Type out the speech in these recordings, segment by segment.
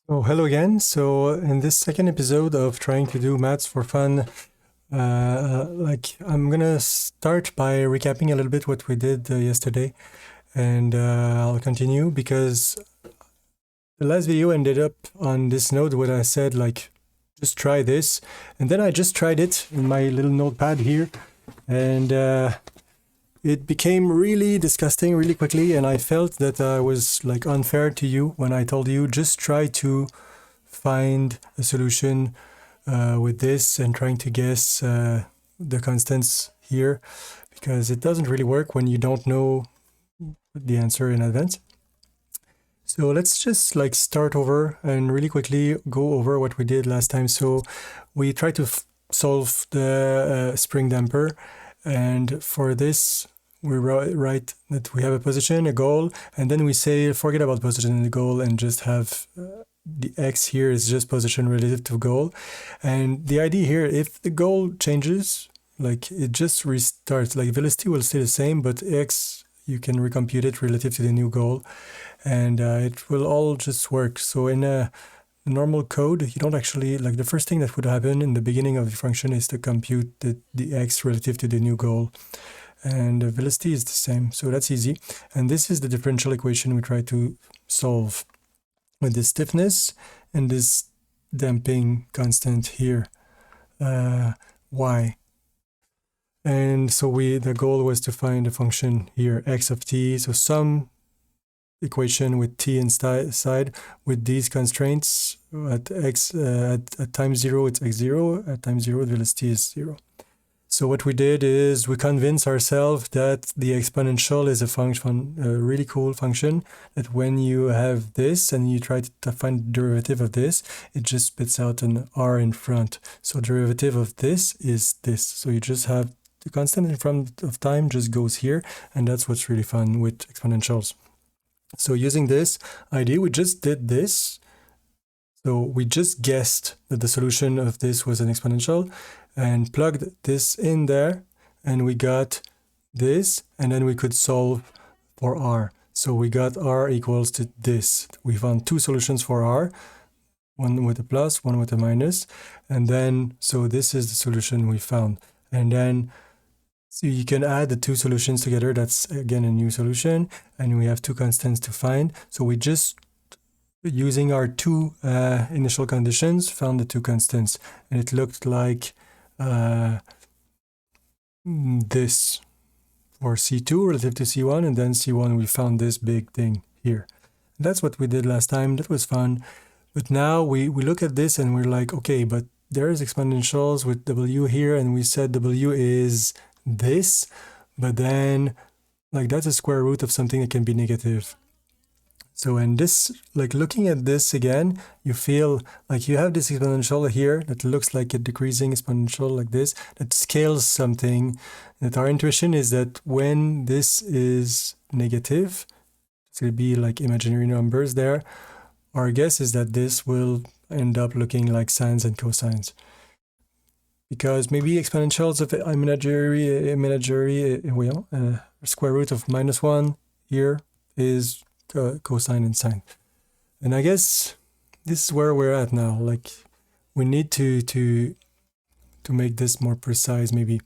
Oh, hello again. So, in this second episode of trying to do maths for fun, I'm gonna start by recapping a little bit what we did yesterday, and I'll continue because the last video ended up on this note where I said, just try this, and then I just tried it in my little notepad here, and it became really disgusting really quickly, and I felt that I was unfair to you when I told you just try to find a solution with this and trying to guess the constants here, because it doesn't really work when you don't know the answer in advance. So let's just start over and really quickly go over what we did last time. So we tried to solve the spring damper, and for this we write that we have a position, a goal, and then we say forget about position and the goal and just have the x here is just position relative to goal. And the idea here, if the goal changes, it just restarts, velocity will stay the same, but x you can recompute it relative to the new goal, and it will all just work. So in a normal code, you don't actually, the first thing that would happen in the beginning of the function is to compute the x relative to the new goal, and the velocity is the same, so that's easy. And this is the differential equation we try to solve with this stiffness and this damping constant here, y. And so the goal was to find a function here, x of t, so some equation with t inside with these constraints. At x at time 0 it's x0, at time 0 the velocity is 0. So what we did is we convinced ourselves that the exponential is a function, a really cool function, that when you have this and you try to find the derivative of this, it just spits out an r in front. So derivative of this is this. So you just have the constant in front of time just goes here, and that's what's really fun with exponentials. So using this idea, we just did this. So we just guessed that the solution of this was an exponential and plugged this in there, and we got this, and then we could solve for r. So we got r equals to this. We found two solutions for r, one with a plus, one with a minus, and then so this is the solution we found. And then so you can add the two solutions together. That's again a new solution, and we have two constants to find. So we just, using our two initial conditions, found the two constants, and it looked like this for C2 relative to C1, and then C1 we found this big thing here. That's what we did last time. That was fun. But now we look at this and we're like, okay, but there's exponentials with W here, and we said W is this, but then that's a square root of something that can be negative. So in this, looking at this again, you feel like you have this exponential here that looks like a decreasing exponential like this, that scales something. That our intuition is that when this is negative, it's going to be like imaginary numbers there. Our guess is that this will end up looking like sines and cosines, because maybe exponentials of square root of -1 here is cosine and sine. And I guess this is where we're at now. We need to make this more precise maybe.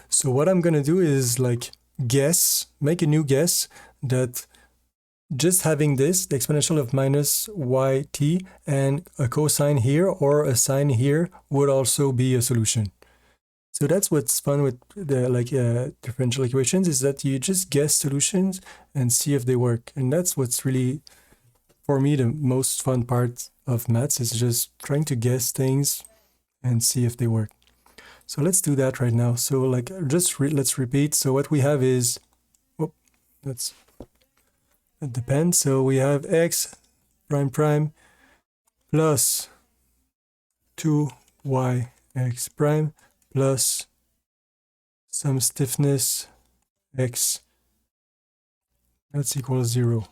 So what I'm gonna do is make a new guess that just having this, the exponential of -yt and a cosine here or a sine here would also be a solution. So that's what's fun with the differential equations, is that you just guess solutions and see if they work. And that's what's really, for me, the most fun part of maths, is just trying to guess things and see if they work. So let's do that right now. So let's repeat. So what we have is, it depends. So we have x prime plus 2yx prime plus some stiffness x, that's equals 0.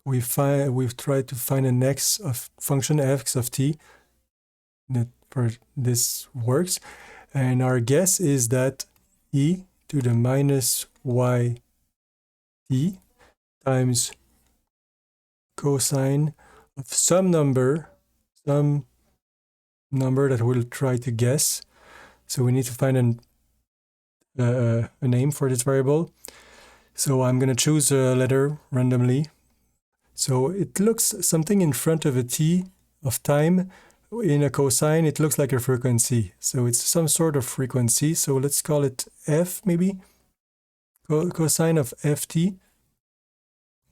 We've tried to find an x of function x of t that for this works, and our guess is that e to the minus yt times cosine of some number that we'll try to guess. So we need to find a name for this variable. So I'm going to choose a letter randomly. So it looks something in front of a t of time. In a cosine, it looks like a frequency. So it's some sort of frequency. So let's call it f maybe. Cosine of ft.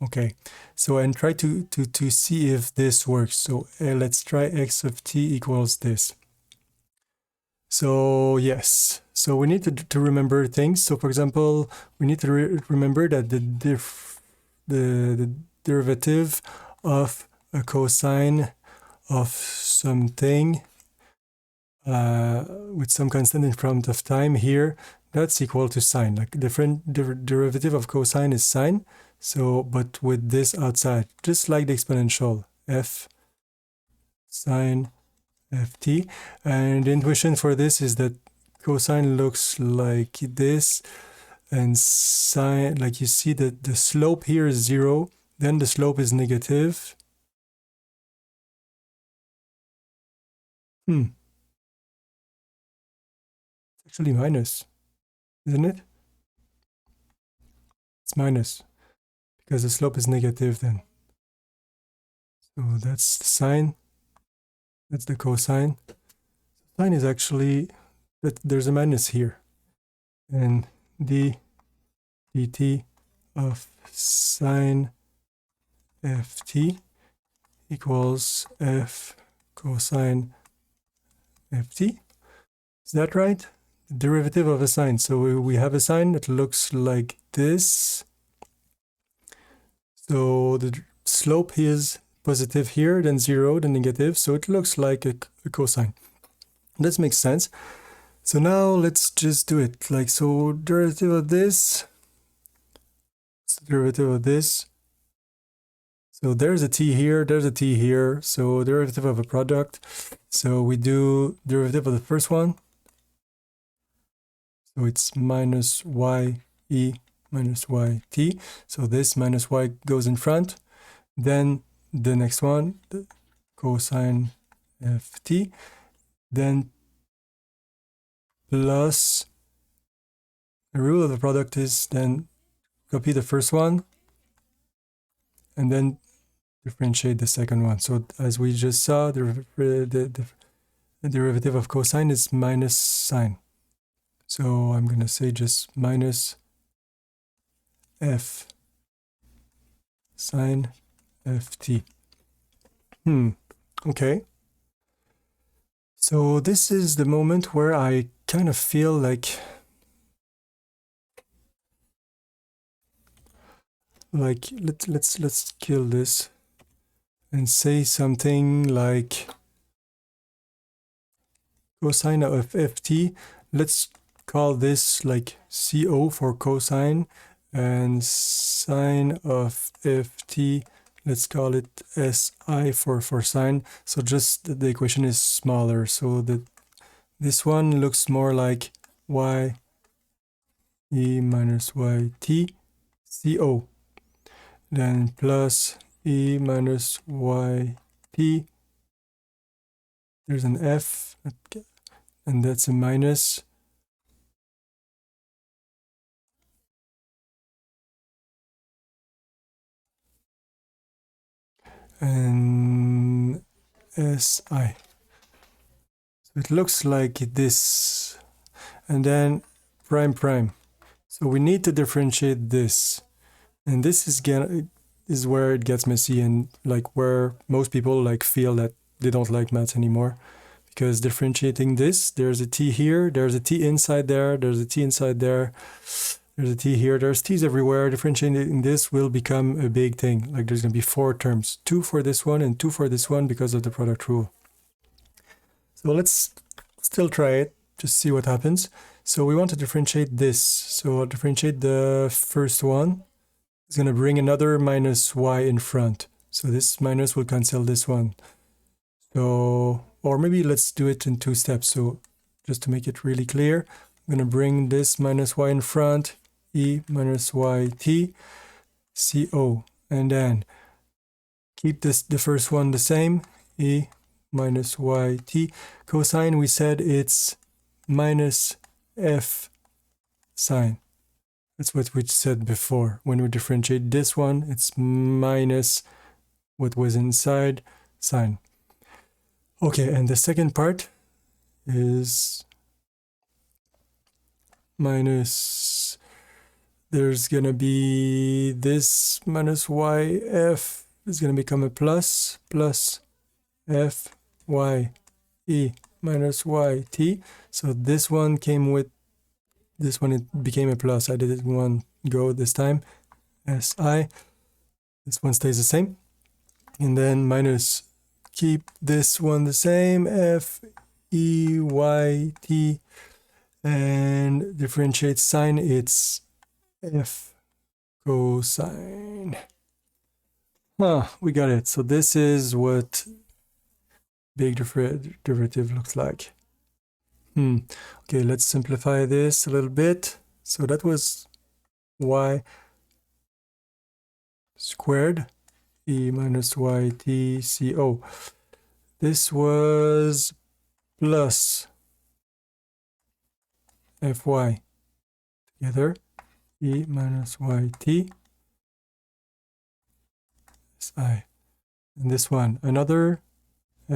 Okay, so and try to see if this works. So let's try x of t equals this. So yes, so we need to remember things. So for example, we need to remember that the derivative of a cosine of something with some constant in front of time here, that's equal to sine. Like derivative of cosine is sine. So, but with this outside, just like the exponential, f sine ft. And the intuition for this is that cosine looks like this, and sine, like you see that the slope here is 0, then the slope is negative. It's actually minus, isn't it? It's minus because the slope is negative then. So that's the sine, that's the cosine. Sine is actually that there's a minus here, and dt of sine ft equals f cosine ft. Is that right? The derivative of a sine. So we have a sine that looks like this. So the slope is positive here, then 0, then negative. So it looks like a cosine. This makes sense. So now let's just do it. Like, so derivative of this, derivative of this. So there's a t here, there's a t here. So derivative of a product. So we do derivative of the first one. So it's minus y e minus y t. So this minus y goes in front. Then the next one, the cosine ft. Then plus the rule of the product is then copy the first one and then differentiate the second one. So as we just saw, the derivative of cosine is minus sine. So I'm going to say just minus f sine ft. Okay. So this is the moment where I kind of feel like let's kill this and say something like cosine of ft. Let's call this like CO for cosine, and sine of ft, let's call it SI for sine. So just the equation is smaller. So this one looks more like y e minus yt CO. Then plus e minus yt. There's an f, and that's a minus. And SI. So it looks like this. And then prime prime. So we need to differentiate this. And this is where it gets messy, and like where most people like feel that they don't like maths anymore. Because differentiating this, there's a t here, there's a t inside there, there's a t inside there, there's a t here, there's t's everywhere. Differentiating this will become a big thing. Like there's going to be 4 terms, 2 for this one and 2 for this one because of the product rule. So let's still try it, just see what happens. So we want to differentiate this. So I'll differentiate the first one. It's going to bring another minus y in front. So this minus will cancel this one. So, or maybe let's do it in 2 steps. So just to make it really clear, I'm going to bring this minus y in front, e minus yt, co. And then keep the first one the same, e minus yt. Cosine, we said it's minus f sine. That's what we said before. When we differentiate this one, it's minus what was inside sine. Okay, and the second part is minus, there's gonna be this minus yf is gonna become a plus f y e minus yt. So this one came with this one, it became a plus. I did it in one go this time. Si, this one stays the same. And then minus, keep this one the same, f e y t, and differentiate sine, it's f cosine. We got it. So this is what big derivative looks like. Okay, let's simplify this a little bit. So that was y squared e minus yt co. This was plus fy together, e minus yt si. And this one, another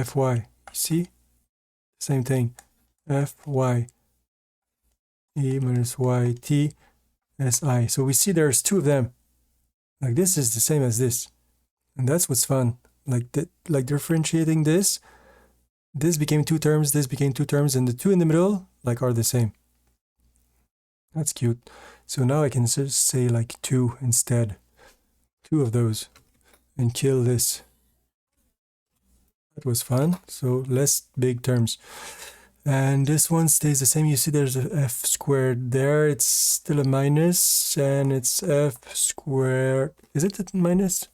fy. You see? Same thing. Fy e minus yt si. So we see there's two of them. Like this is the same as this. And that's what's fun. Like differentiating this became two terms, this became two terms, and the two in the middle like are the same. That's cute. So now I can just say like 2 instead. 2 of those. And kill this. That was fun. So less big terms. And this one stays the same. You see there's a f squared there. It's still a minus. And it's f squared. Is it a minus?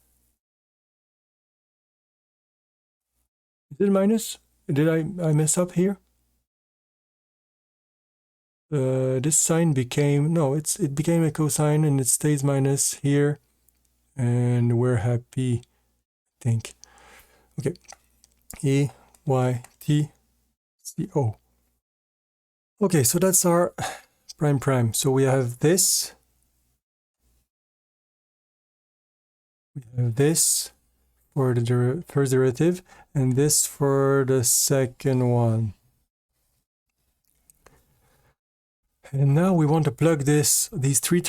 Is it a minus? Did I mess up here? This sign became, no, it became a cosine and it stays minus here. And we're happy, I think. Okay. E, Y, T, C, O. Okay, so that's our prime. So we have this. We have this for the first derivative and this for the second one. And now we want to plug these three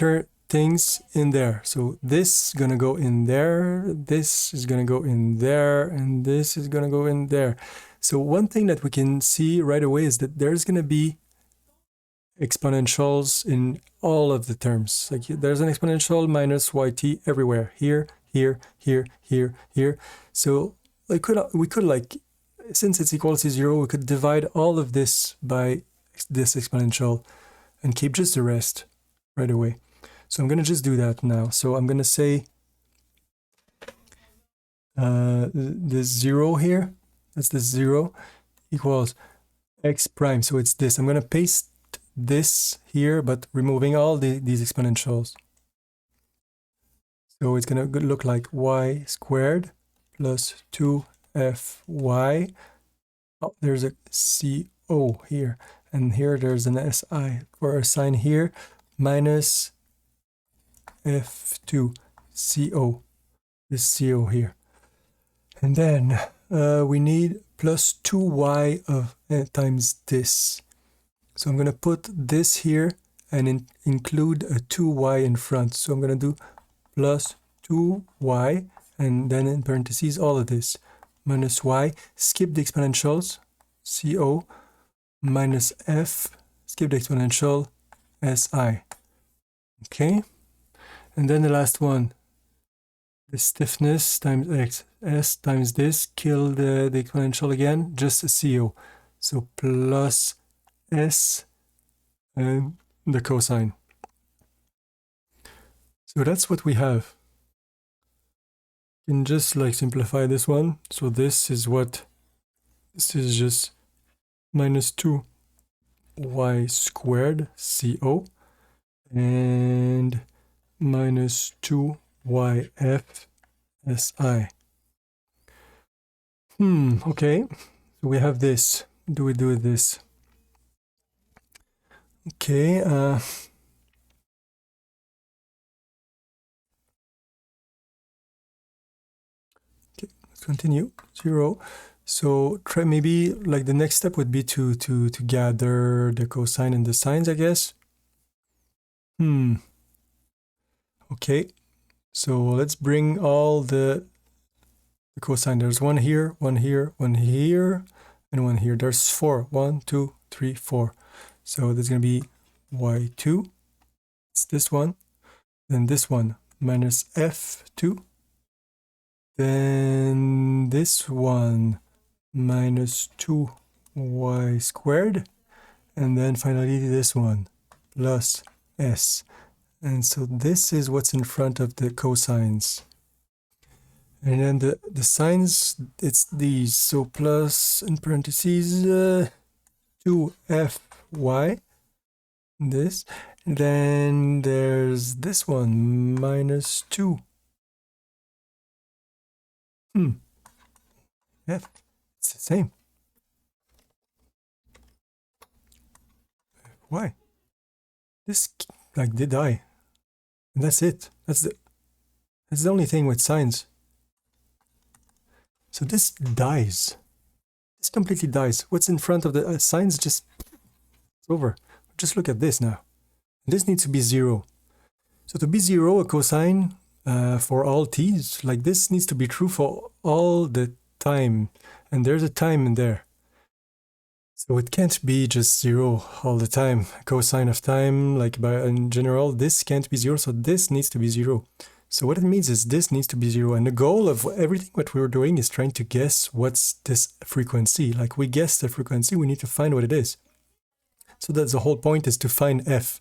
things in there. So this is gonna go in there, this is gonna go in there, and this is gonna go in there. So one thing that we can see right away is that there's gonna be exponentials in all of the terms. Like there's an exponential minus yt everywhere. Here. So we could like, since it's equal to 0, we could divide all of this by this exponential and keep just the rest right away. So I'm going to just do that now. So I'm going to say this 0 here, that's the 0, equals x prime. So it's this. I'm going to paste this here, but removing all these exponentials. So it's going to look like y squared plus 2fy. Oh, there's a co here. And here there's an si for a sign here, minus f2 co, this co here. And then we need plus 2y of times this. So I'm going to put this here and include a 2y in front. So I'm going to do plus 2y and then in parentheses all of this minus y, skip the exponentials, co, minus f, skip the exponential, si. Okay, and then the last one, the stiffness times x, s times this, kill the exponential again, just a co. So plus s and the cosine. So that's what we have. You can just like simplify this one. So this is just minus 2y squared co and minus 2yf si. Okay, so we have this. Do we do this? Okay, let's continue. 0. So try maybe like the next step would be to gather the cosine and the sines, I guess. Okay, so let's bring all the cosine. There's one here, one here, one here, and one here. There's 4. 1, 2, 3, 4. So there's gonna be y2. It's this one. Then this one minus f2. Then this one minus 2y squared. And then finally this one plus s. And so this is what's in front of the cosines. And then the sines, it's these. So plus in parentheses 2fy, this. And then there's this one, minus 2. F, it's the same. Why? This like did die. And that's it. That's the only thing with sines. So this dies. This completely dies. What's in front of the sines just it's over. Just look at this now. This needs to be 0. So to be 0, a cosine for all t's, like this needs to be true for all the time. And there's a time in there. So it can't be just 0 all the time. Cosine of time, like in general, this can't be 0, so this needs to be 0. So what it means is this needs to be 0. And the goal of everything what we're doing is trying to guess what's this frequency. Like we guess the frequency, we need to find what it is. So that's the whole point, is to find f.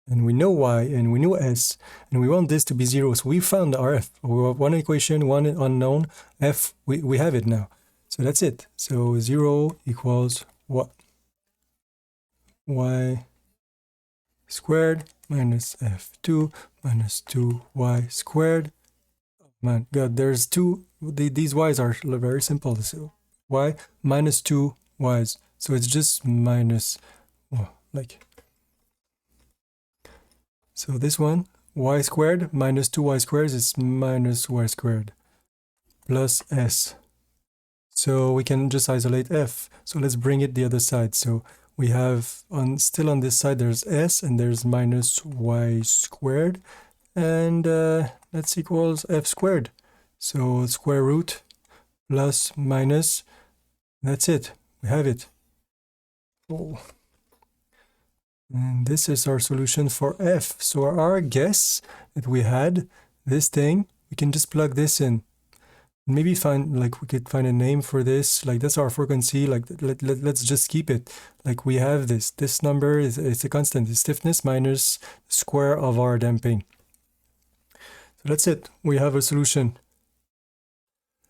And we know y, and we know s, and we want this to be 0. So we found our f. We have one equation, one unknown, f, we have it now. So that's it. So 0 equals what? Y squared minus f2 minus 2y squared. Man, God, there's two, these y's are very simple. So y minus 2 y's. So it's just minus, like, so this one, y squared minus 2y squared is minus y squared plus s. So we can just isolate f. So let's bring it the other side. So we have still on this side there's s and there's minus y squared, and that's equals f squared. So square root plus minus, that's it. We have it. Oh. And this is our solution for f. So our guess that we had, this thing, we can just plug this in. Maybe find, like, we could find a name for this. Like, that's our frequency. Like, let's just keep it. Like, we have this number is it's a constant. It's stiffness minus the square of our damping. So that's it. We have a solution.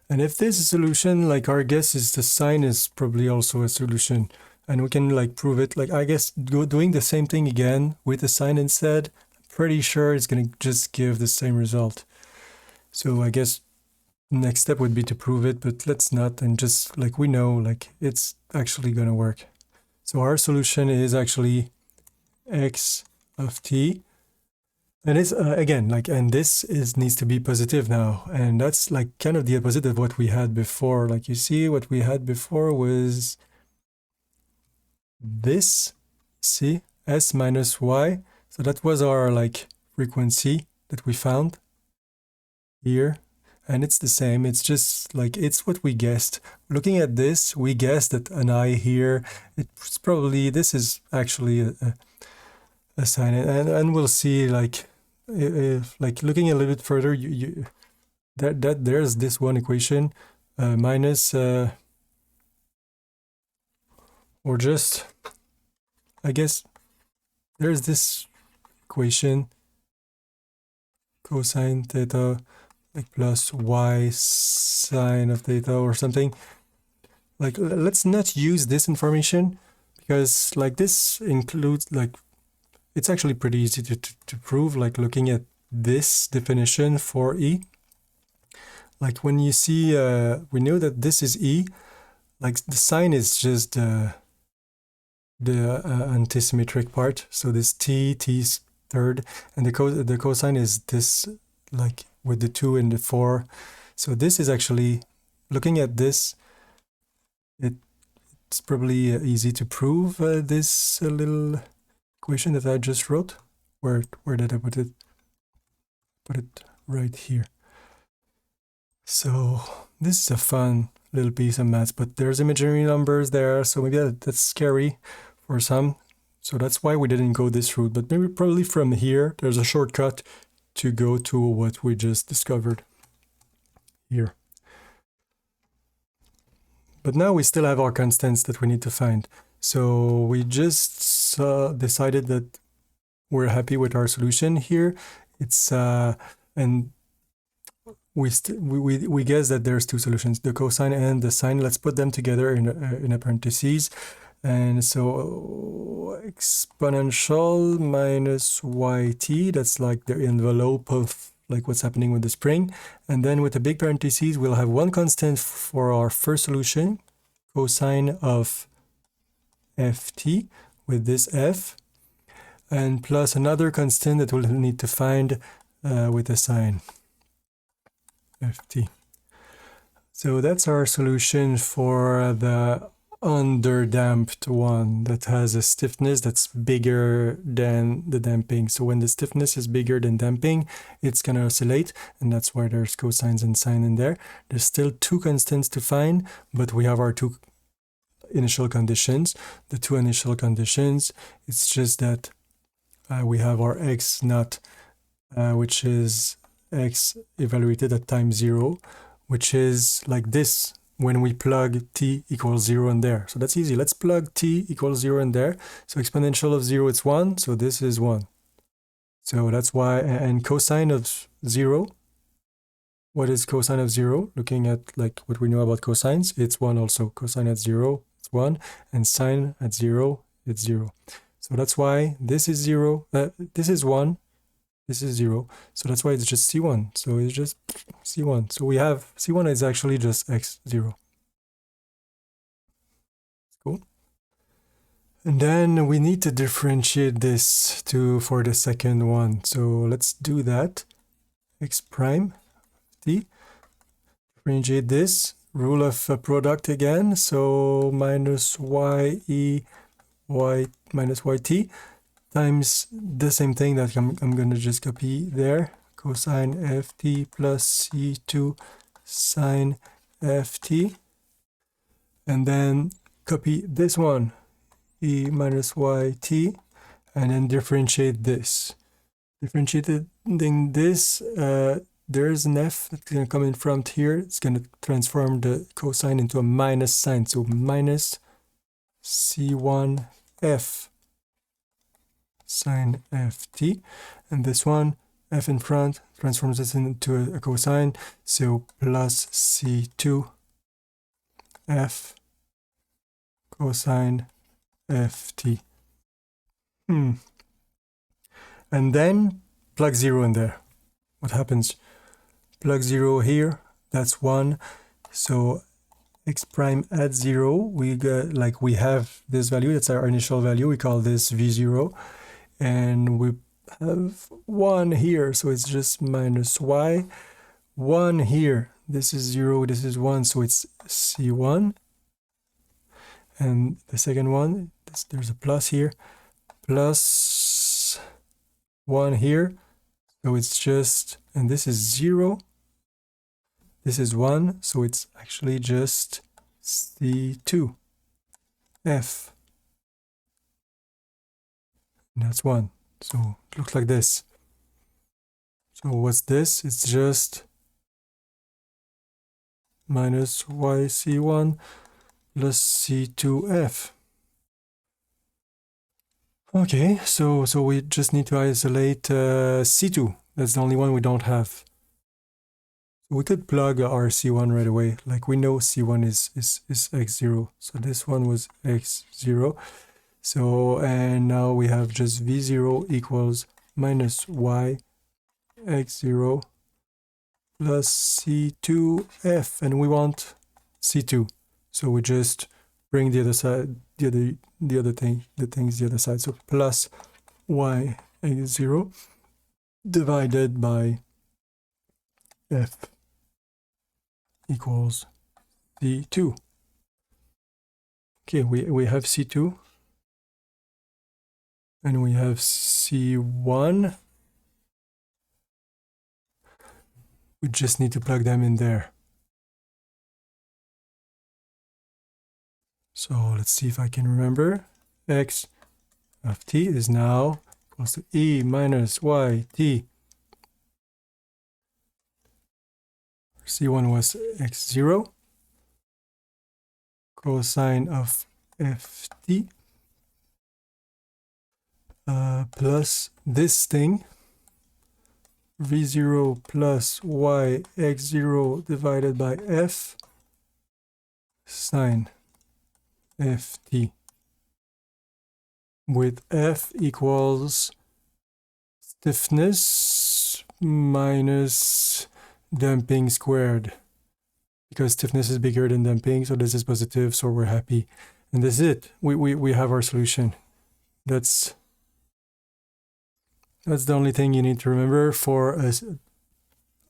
And if this is a solution, like, our guess is the sine is probably also a solution. And we can like prove it. Like, I guess doing the same thing again with the sine instead, I'm pretty sure it's going to just give the same result. So I guess next step would be to prove it, but let's not, and just like we know, like it's actually going to work. So our solution is actually x of t. And it's again, like, and this needs to be positive now. And that's like kind of the opposite of what we had before. Like, you see, what we had before was this, see, s minus y. So that was our like frequency that we found here, and it's the same. It's just like, it's what we guessed. Looking at this, we guessed that an I here, it's probably, this is actually a sine, and we'll see, like, if like looking a little bit further, that there's this one equation minus or just, I guess there's this equation cosine theta like plus y sine of theta or something. Like, let's not use this information, because like this includes, like, it's actually pretty easy to prove, like looking at this definition for E. like when you see, we know that this is E, like the sign is just the antisymmetric part. So this T is third, and the cosine is this, like with the 2 and the 4. So this is actually, looking at this, it's probably easy to prove this little equation that I just wrote. Where did I put it? Put it right here. So this is a fun little piece of maths, but there's imaginary numbers there, so maybe that's scary for some. So that's why we didn't go this route, but maybe probably from here there's a shortcut to go to what we just discovered here. But now we still have our constants that we need to find. So we just decided that we're happy with our solution here. It's and we guess that there's two solutions, the cosine and the sine. Let's put them together in a parentheses. And so exponential minus yt, that's like the envelope of like what's happening with the spring. And then with a big parentheses, we'll have one constant for our first solution, cosine of ft with this f, and plus another constant that we'll need to find with a sine ft. So that's our solution for the underdamped one that has a stiffness that's bigger than the damping. So when the stiffness is bigger than damping, it's going to oscillate, and that's why there's cosines and sine in there. There's still two constants to find, but we have our two initial conditions. The two initial conditions, it's just that we have our x naught, which is x evaluated at time 0, which is like this when we plug t equals 0 in there. So that's easy. Let's plug t equals 0 in there. So exponential of 0, it's 1. So this is 1. So that's why, and cosine of 0, what is cosine of 0? Looking at like what we know about cosines, it's 1 also. Cosine at 0, it's 1. And sine at 0, it's 0. So that's why this is 0, this is 1, this is 0. So that's why it's just C1. So it's just C1. So we have C1 is actually just x0. Cool. And then we need to differentiate this for the second one. So let's do that. X prime t. Differentiate this. Rule of product again. So minus y minus yt times the same thing that I'm going to just copy there. Cosine ft plus c2 sine ft. And then copy this one, e minus yt, and then differentiate this. Differentiating this, there's an f that's going to come in front here. It's going to transform the cosine into a minus sign. So minus c1f sine ft, and this one, f in front, transforms this into a cosine, so plus c2 f cosine ft. And then plug 0 in there. What happens? Plug 0 here, that's 1. So x prime at 0, we got, like, we have this value, that's our initial value, we call this v0. And we have 1 here, so it's just minus y. 1 here, this is 0, this is 1, so it's c1. And the second one, there's a plus here, plus 1 here, so it's just, and this is 0, this is 1, so it's actually just c2 f. And that's 1. So it looks like this. So what's this? It's just minus yc1 plus c2f. Okay, so we just need to isolate c2. That's the only one we don't have. So we could plug our c1 right away. Like we know c1 is x0. So this one was x0. So, and now we have just v0 equals minus y x0 plus C2F, and we want C2. So we just bring the other side, the things the other side. So plus y equals 0 divided by F equals C2. Okay, we have C2 and we have C1. We just need to plug them in there. So let's see if I can remember. X of t is now equals to e minus y t. C1 was x0. Cosine of ft plus this thing, v0 plus y x0 divided by f sine ft, with f equals stiffness minus damping squared, because stiffness is bigger than damping, so this is positive, so we're happy. And this is it. We have our solution. That's the only thing you need to remember for a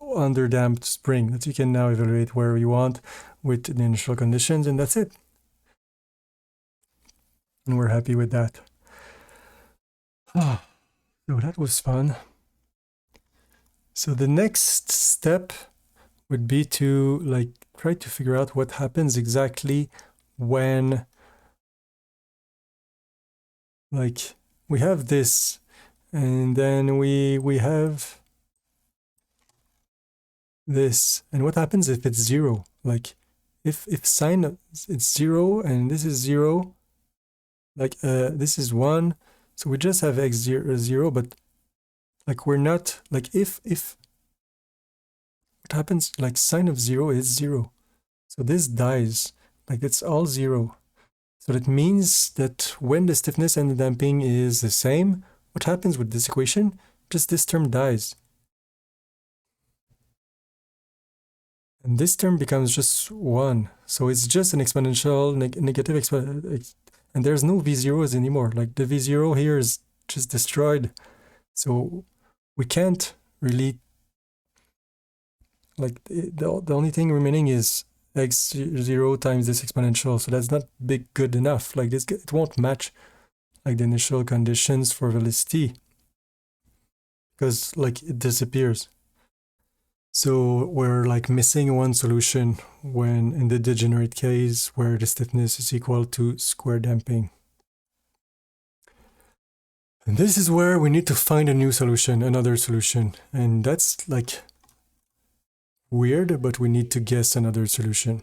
underdamped spring, that you can now evaluate where you want with the initial conditions, and that's it. And we're happy with that. So that was fun. So the next step would be to try to figure out what happens exactly when we have this, and then we have this, and what happens if it's 0? Like if sine it's 0 and this is 0, this is 1, so we just have x0, but we're not if what happens, sine of 0 is 0, so this dies, it's all 0. So that means that when the stiffness and the damping is the same, what happens with this equation? Just this term dies. And this term becomes just 1. So it's just an exponential negative and there's no v0s anymore. The v0 here is just destroyed. So we can't really, the only thing remaining is x0 times this exponential. So that's not good enough. It won't match the initial conditions for velocity, because it disappears. So we're missing one solution when in the degenerate case where the stiffness is equal to square damping. And this is where we need to find a new solution, another solution. And that's weird, but we need to guess another solution.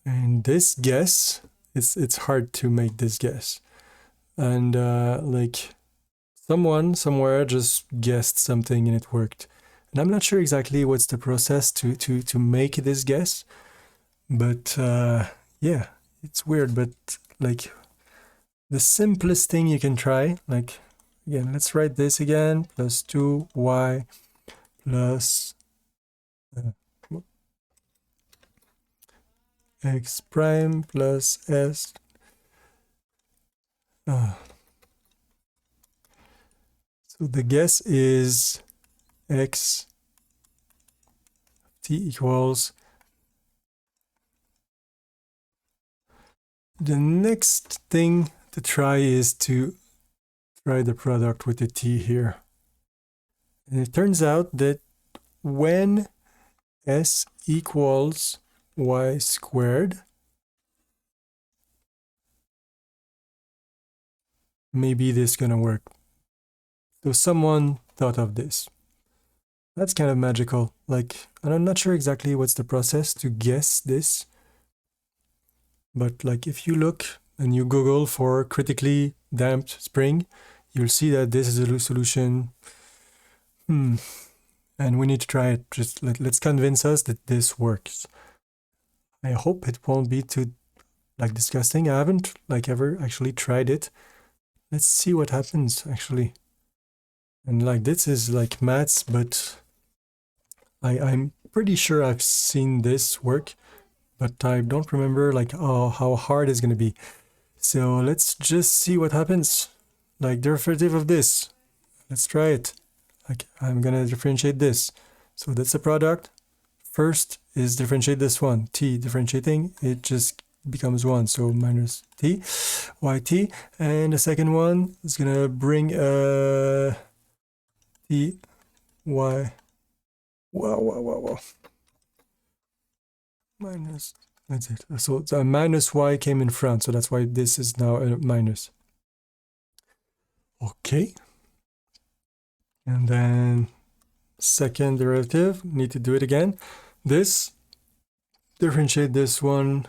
And this guess, it's hard to make this guess. And someone somewhere just guessed something and it worked. And I'm not sure exactly what's the process to make this guess. But yeah, it's weird. But the simplest thing you can try, again, let's write this again, plus 2y plus x prime plus s. So the guess is x t equals. The next thing to try is to try the product with the t here. And it turns out that when s equals y squared, maybe this is gonna work. So someone thought of this. That's kind of magical. And I'm not sure exactly what's the process to guess this. But if you look and you Google for critically damped spring, you'll see that this is a solution. And we need to try it. Just let's convince us that this works. I hope it won't be too disgusting. I haven't ever actually tried it. Let's see what happens actually. And like this is like maths, but I'm pretty sure I've seen this work, but I don't remember like how hard it's gonna be. So let's just see what happens. Like derivative of this. Let's try it. Like I'm gonna differentiate this. So that's a product. First is differentiate this one. T differentiating, it just becomes 1. So minus t, yt. And the second one is gonna bring t, y. Wow. Minus, that's it. So the minus y came in front. So that's why this is now a minus. Okay. And then second derivative, need to do it again. This, differentiate this one.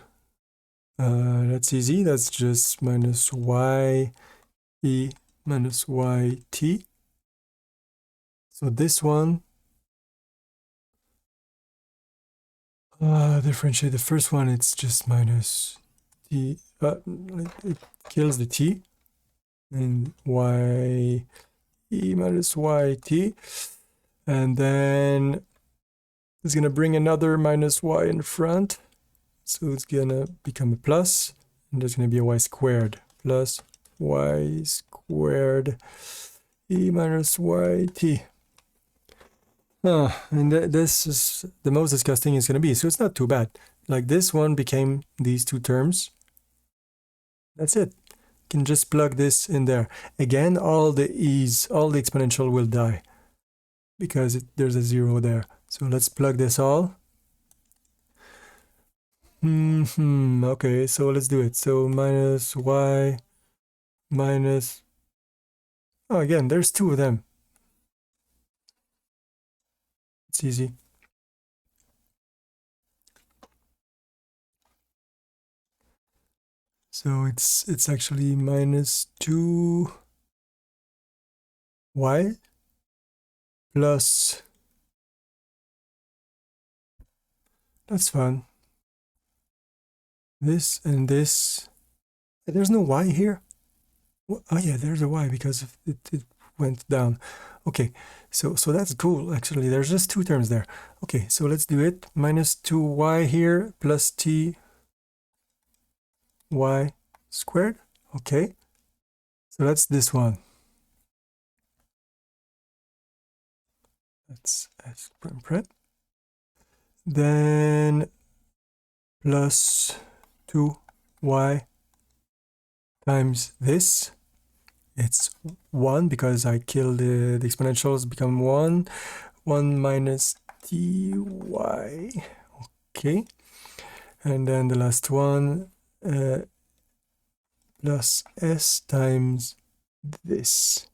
That's easy. That's just minus y e minus yt. So this one, differentiate the first one, it's just minus t. It kills the t. And y e minus yt. And then it's going to bring another minus y in front. So it's going to become a plus. And there's going to be a y squared. Plus y squared e minus yt. And this is the most disgusting it's going to be. So it's not too bad. Like this one became these two terms. That's it. You can just plug this in there. Again, all the e's, all the exponential will die because there's a 0 there. So let's plug this all. Okay, so let's do it. So minus y minus... Oh, again, there's 2 of them. It's easy. So it's actually minus 2y plus... That's fun. This and this. There's no y here. Oh yeah, there's a y because it went down. Okay, so that's cool. Actually, there's just 2 terms there. Okay, so let's do it. Minus 2y here plus t y squared. Okay, so that's this one. That's print. Then plus 2y times this. It's 1 because I killed the exponentials, become 1. 1 minus ty. Okay. And then the last one, plus s times this.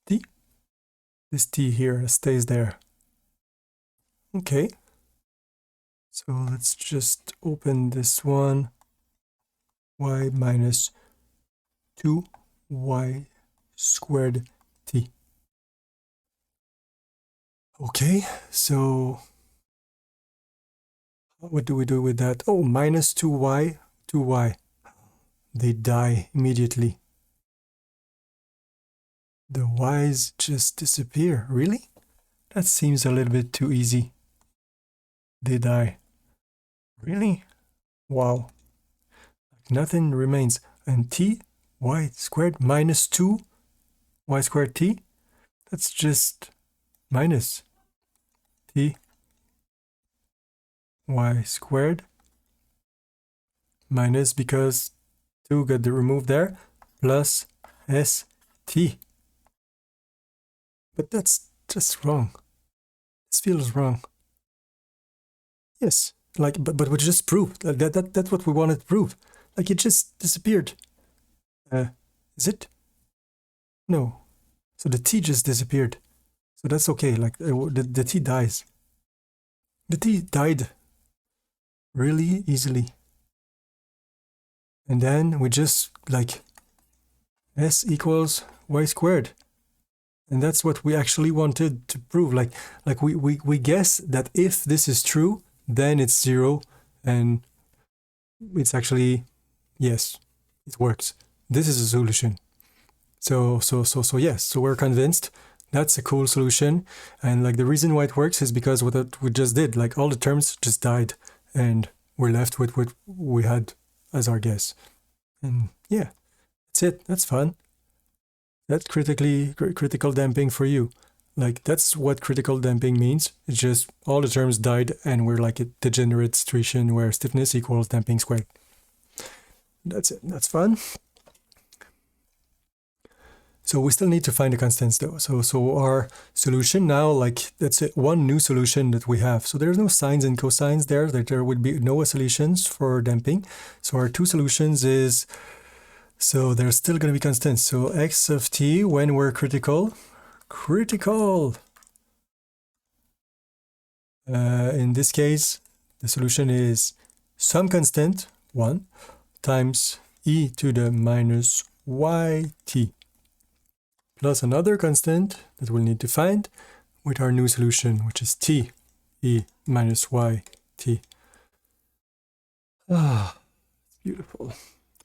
T. This t here stays there. Okay. So let's just open this one. Y minus 2y squared t. Okay, so what do we do with that? Oh, minus 2y, 2y. They die immediately. The y's just disappear. Really? That seems a little bit too easy. They die. Really? Wow. Nothing remains. And t, y squared minus 2 y squared t, that's just minus t y squared minus, because 2 got removed there, plus st. But that's just wrong. This feels wrong. Yes, like, but we just proved that's what we wanted to prove. Like, it just disappeared. Is it? No. So the t just disappeared. So that's okay. Like, the t dies. The t died really easily. And then we just, like, s equals y squared. And that's what we actually wanted to prove. Like we guess that if this is true, then it's 0, and it's actually... Yes, it works. This is a solution. So yes, so we're convinced that's a cool solution. And like the reason why it works is because what we just did, like all the terms just died and we're left with what we had as our guess. And yeah, that's it. That's fun. That's critical damping for you. Like that's what critical damping means. It's just all the terms died and we're like a degenerate situation where stiffness equals damping squared. That's it. That's fun. So we still need to find the constants though. So our solution now, like that's it, one new solution that we have. So there's no sines and cosines there. There would be no oscillations for damping. So our two solutions is, so there's still going to be constants. So x of t when we're critical. In this case, the solution is some constant 1 times e to the minus yt plus another constant that we'll need to find with our new solution, which is t e minus yt. Ah, it's beautiful.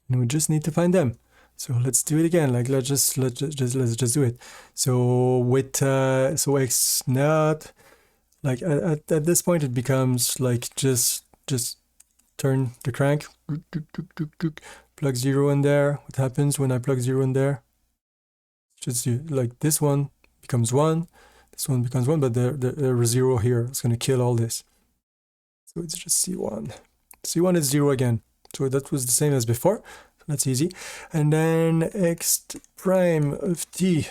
And we just need to find them. So let's do it again. Like let's just do it. So with so x naught, like at this point it becomes like just turn the crank, plug 0 in there. What happens when I plug 0 in there? Just like this one becomes 1, this one becomes 1, but there is 0 here. It's going to kill all this. So it's just C1. C1 is 0 again. So that was the same as before. So that's easy. And then x prime of t.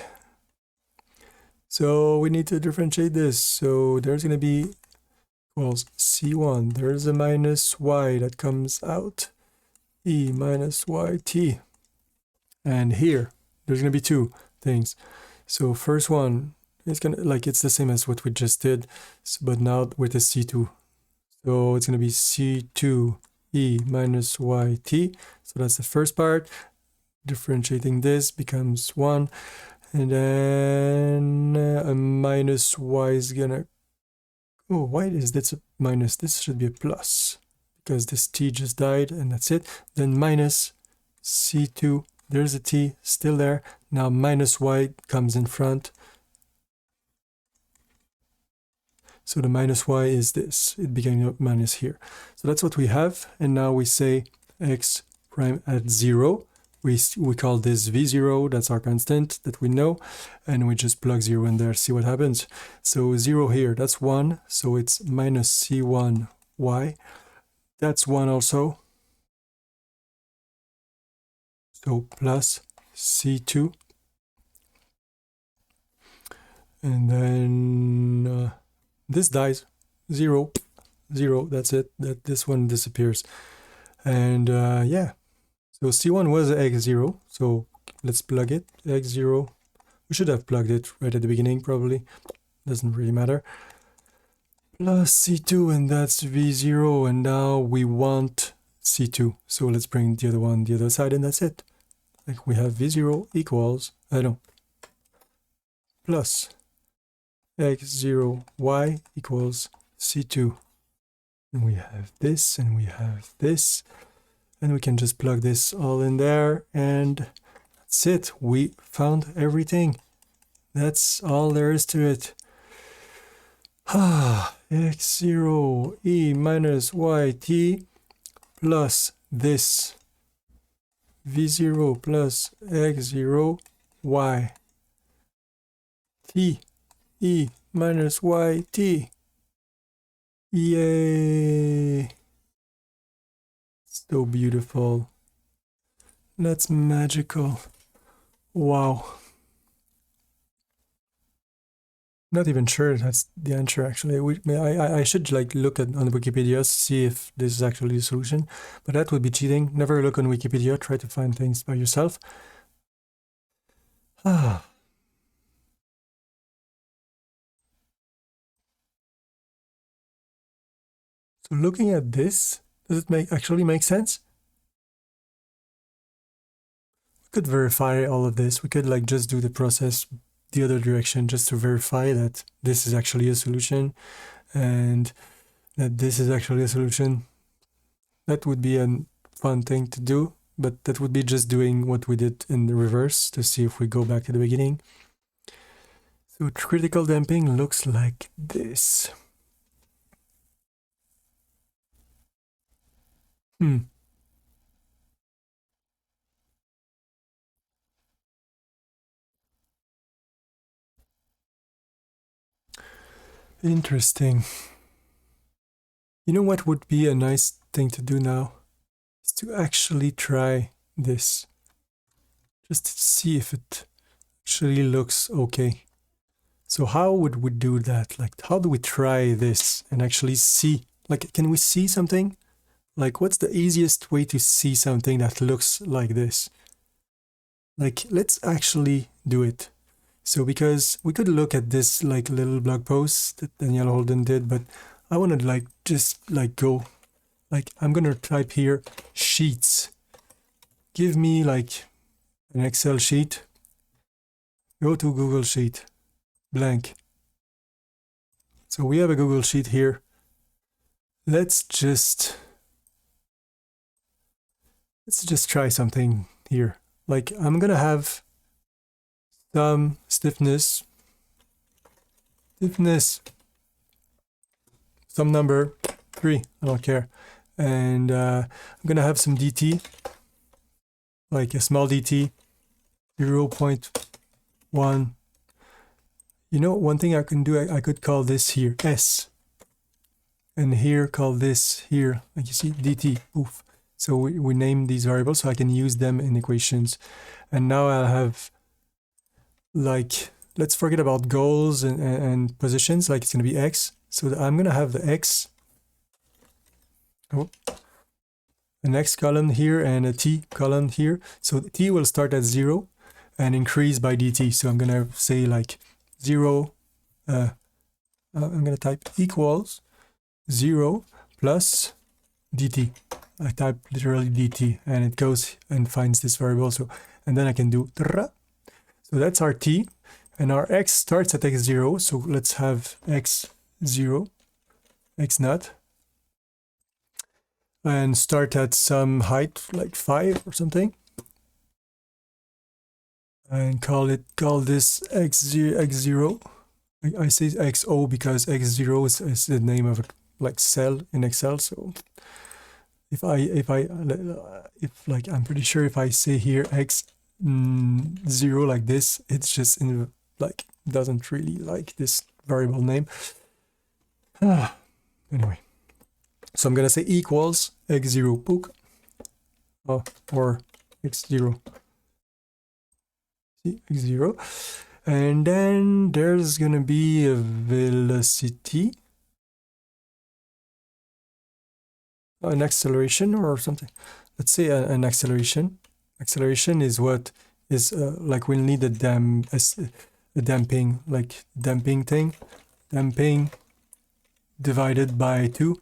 So we need to differentiate this. So there's going to be equals C1. There's a minus y that comes out. E minus yt. And here, there's going to be 2 things. So first one is gonna, like, it's the same as what we just did, but now with a C2. So it's gonna be C2 e minus yt. So that's the first part. Differentiating this becomes 1, and then a minus y is gonna, oh, why is this a minus? This should be a plus because this t just died, and that's it. Then minus C2, there's a t still there. Now minus y comes in front. So the minus y is this. It became a minus here. So that's what we have. And now we say x prime at 0. We call this v0. That's our constant that we know. And we just plug 0 in there, see what happens. So 0 here, that's 1. So it's minus c1y. That's 1 also. So plus C2, and then this dies, 0, 0, that's it, that this one disappears. And yeah, so C1 was x0, so let's plug it, x0, we should have plugged it right at the beginning probably, doesn't really matter, plus C2, and that's v0, and now we want C2, so let's bring the other one the other side, and that's it. Like we have v0 equals, plus x0 y equals c2. And we have this, and we have this, and we can just plug this all in there, and that's it. We found everything. That's all there is to it. X0 e minus yt plus this v0 plus x0 y t e minus yt. Yay! So beautiful. That's magical. Wow. Not even sure that's the answer actually. I should like look at on the Wikipedia to see if this is actually the solution, but that would be cheating. Never look on Wikipedia, try to find things by yourself. So looking at this, does it actually make sense? We could verify all of this. We could like just do the process the other direction just to verify that this is actually a solution and that this is actually a solution. That would be a fun thing to do, but that would be just doing what we did in the reverse to see if we go back to the beginning. So critical damping looks like this. Interesting. You know what would be a nice thing to do now? Is to actually try this. Just to see if it actually looks okay. So how would we do that? Like, how do we try this and actually see? Like, can we see something? Like, what's the easiest way to see something that looks like this? Like, let's actually do it. So because we could look at this like little blog post that Danielle Holden did, but I want to like just like go, like I'm gonna type here sheets. Give me like an Excel sheet. Go to Google Sheet, blank. So we have a Google Sheet here. Let's just try something here. Like I'm gonna have some stiffness, some number 3, I don't care, and I'm gonna have some dt, like a small dt, 0.1. You know, one thing I can do, I could call this here s, and here call this here, like you see, dt. Oof. So we name these variables so I can use them in equations. And now I'll have, like, let's forget about goals and positions, like it's going to be x. So I'm going to have the x, an x column here and a t column here. So the t will start at 0 and increase by dt. So I'm going to say like 0, I'm going to type equals 0 plus dt. I type literally dt and it goes and finds this variable. So, and then I can do so that's our t, and our x starts at x0. So let's have x0, x naught, and start at some height like 5 or something, and call this x0. I say xo because x0 is the name of a like cell in Excel. So if like I'm pretty sure if I say here x0 like this, it's just in like doesn't really like this variable name. Anyway, so I'm gonna say equals x0 book, or x0, see, x0, and then there's gonna be a velocity, an acceleration or something. Let's say an acceleration. Acceleration is what is like we'll need a damping, like damping thing. Damping divided by 2.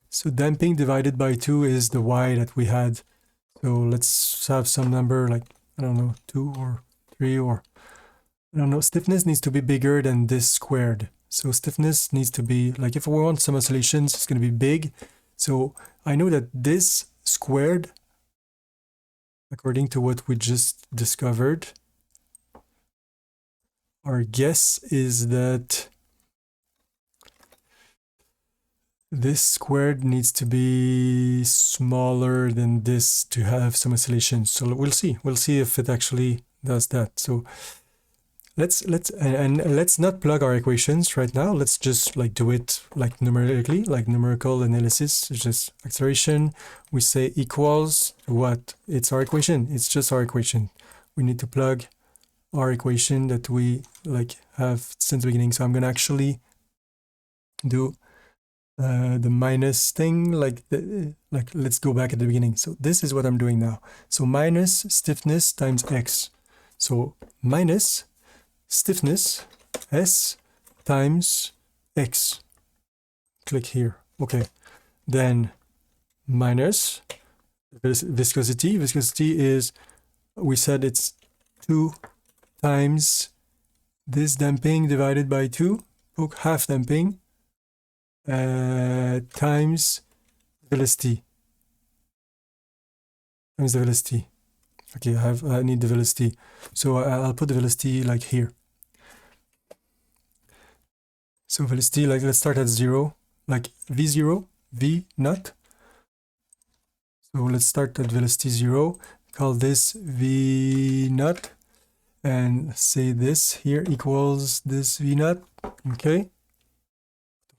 So damping divided by 2 is the y that we had. So let's have some number like, I don't know, 2 or 3, or I don't know. Stiffness needs to be bigger than this squared. So stiffness needs to be, like if we want some oscillations, it's going to be big. So I know that this squared, according to what we just discovered, our guess is that this squared needs to be smaller than this to have some oscillations. So we'll see if it actually does that. So let's not plug our equations right now. Let's just like do it like numerically, like numerical analysis. It's just acceleration. We say equals what? It's our equation. It's just our equation. We need to plug our equation that we like have since the beginning. So I'm gonna actually do the minus thing, like let's go back at the beginning. So this is what I'm doing now. So minus stiffness times x. So minus stiffness s times x. Click here. Okay. Then minus viscosity. Viscosity is, we said it's 2 times this damping divided by 2, half damping, times velocity. times the velocity. Okay, I need the velocity. So I'll put the velocity like here. So velocity, like let's start at 0, like V0, V naught. So let's start at velocity 0, call this V naught, and say this here equals this V naught, okay?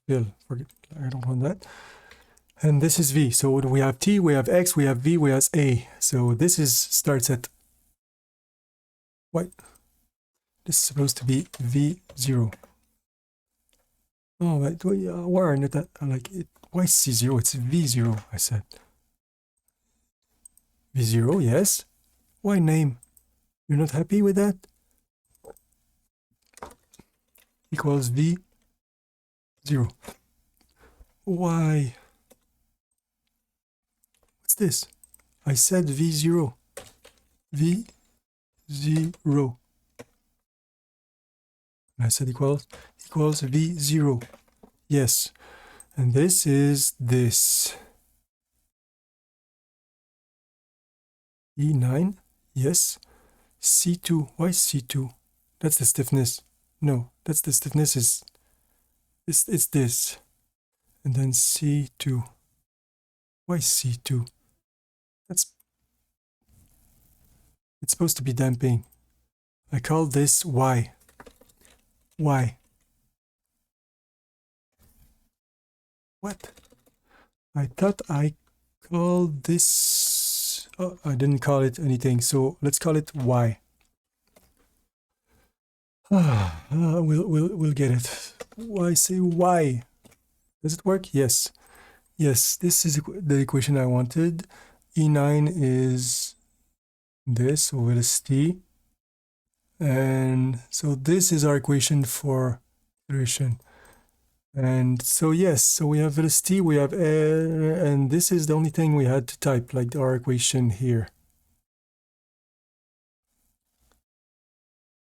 Forget, I don't want that. And this is V, so we have T, we have X, we have V, we have A. So this starts at, what? This is supposed to be V0. Oh, but why are not that, like, why C0? It's V0, I said. V0, yes. Why name? You're not happy with that? Equals V0. Why? What's this? I said V0. V0. I said equals V0. Yes. And this is this. E9. Yes. C2. Why C2? That's the stiffness. No, that's the stiffness it's this. And then C2. Why C2? It's supposed to be damping. I call this Y. Y. What? I thought I called this... Oh, I didn't call it anything, so let's call it Y. We'll get it. Why say Y? Does it work? Yes. Yes, this is the equation I wanted. E9 is this, so velocity. And so this is our equation for acceleration. And so yes, so we have velocity, we have air, and this is the only thing we had to type, like our equation here.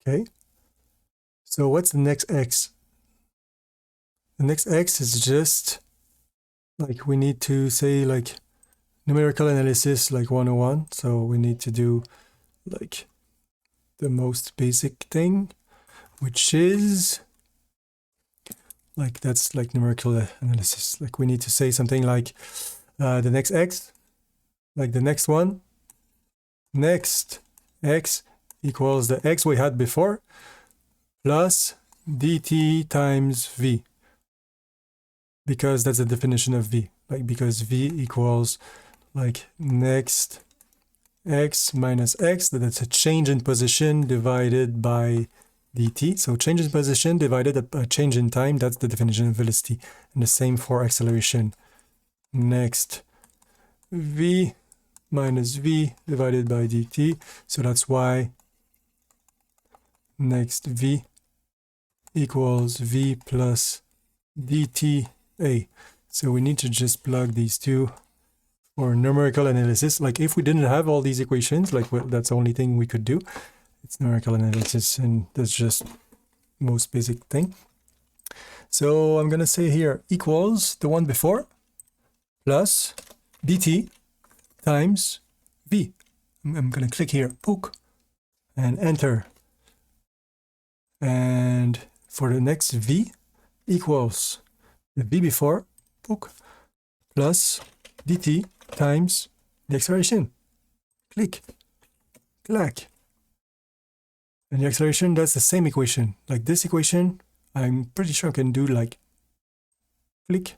Okay. So what's the next x? The next x is just like we need to say like numerical analysis like 101. So we need to do like the most basic thing, which is like that's like numerical analysis. Like we need to say something like the next x, like the next one, next x equals the x we had before plus dt times v, because that's the definition of v, like because v equals like next x minus x, that's a change in position divided by dt. So change in position divided by change in time, that's the definition of velocity. And the same for acceleration. Next v minus v divided by dt, so that's why next v equals v plus dta. So we need to just plug these two for numerical analysis. Like if we didn't have all these equations, like well, that's the only thing we could do. It's numerical analysis, and that's just most basic thing. So I'm gonna say here equals the one before plus dt times v. I'm gonna click here, poke, and enter. And for the next v equals the v before, poke, plus dt times the acceleration. Click, clack. And the acceleration, that's the same equation. Like this equation, I'm pretty sure I can do like click.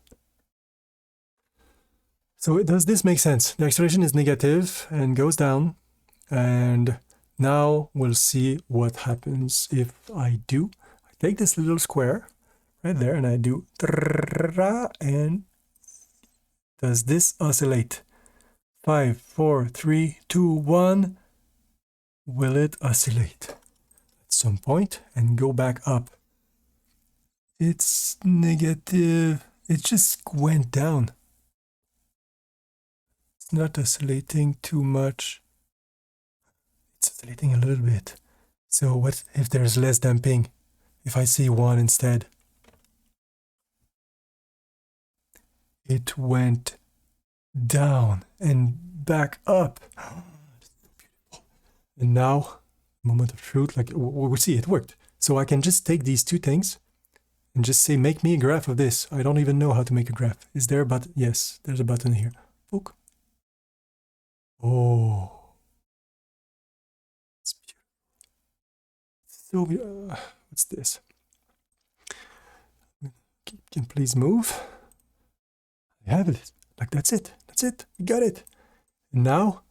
So does this make sense? The acceleration is negative and goes down. And now we'll see what happens if I take this little square right there and I do, and does this oscillate? 5, 4, 3, 2, 1. Will it oscillate at some point and go back up? It's negative. It just went down. It's not oscillating too much. It's oscillating a little bit. So what if there's less damping? If I say 1 instead? It went down and back up. And now, moment of truth, like we see it worked. So I can just take these two things and just say, make me a graph of this. I don't even know how to make a graph. Is there a button? Yes, there's a button here. Book. Oh, it's beautiful. So, what's this? Can please move? I have it. Like, that's it. That's it. We got it. And now,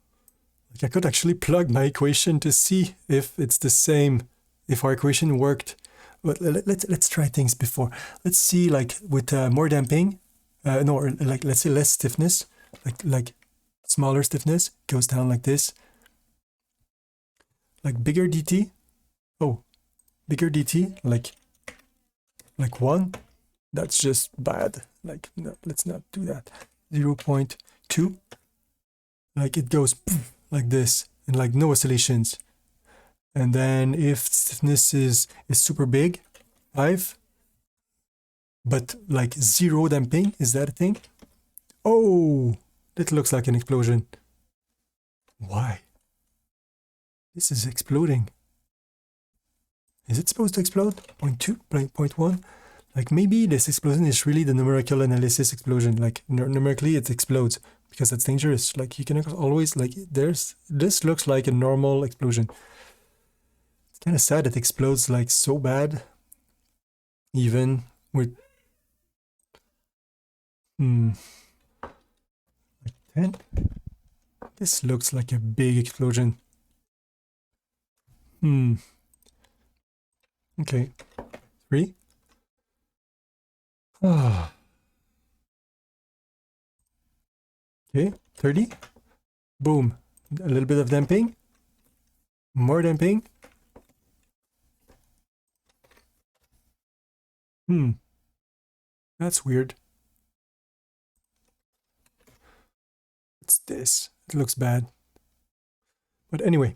like, I could actually plug my equation to see if it's the same, if our equation worked. But let's try things before. Let's see, like, with more damping, no, or like, let's say less stiffness, like smaller stiffness, goes down like this. Like bigger dt, oh, bigger dt, like 1, that's just bad. Like, no, let's not do that. 0.2, like it goes like this, and like no oscillations. And then if stiffness is super big, 5, but like 0 damping, is that a thing? Oh, that looks like an explosion. Why? This is exploding. Is it supposed to explode? 0.2, 0.1? Like maybe this explosion is really the numerical analysis explosion. Like numerically it explodes because that's dangerous. Like you can always, like, this looks like a normal explosion. It's kind of sad it explodes like so bad. Even with like 10. This looks like a big explosion. Okay. 3. Ah. Okay, 30. Boom. A little bit of damping. More damping. That's weird. What's this? It looks bad. But anyway,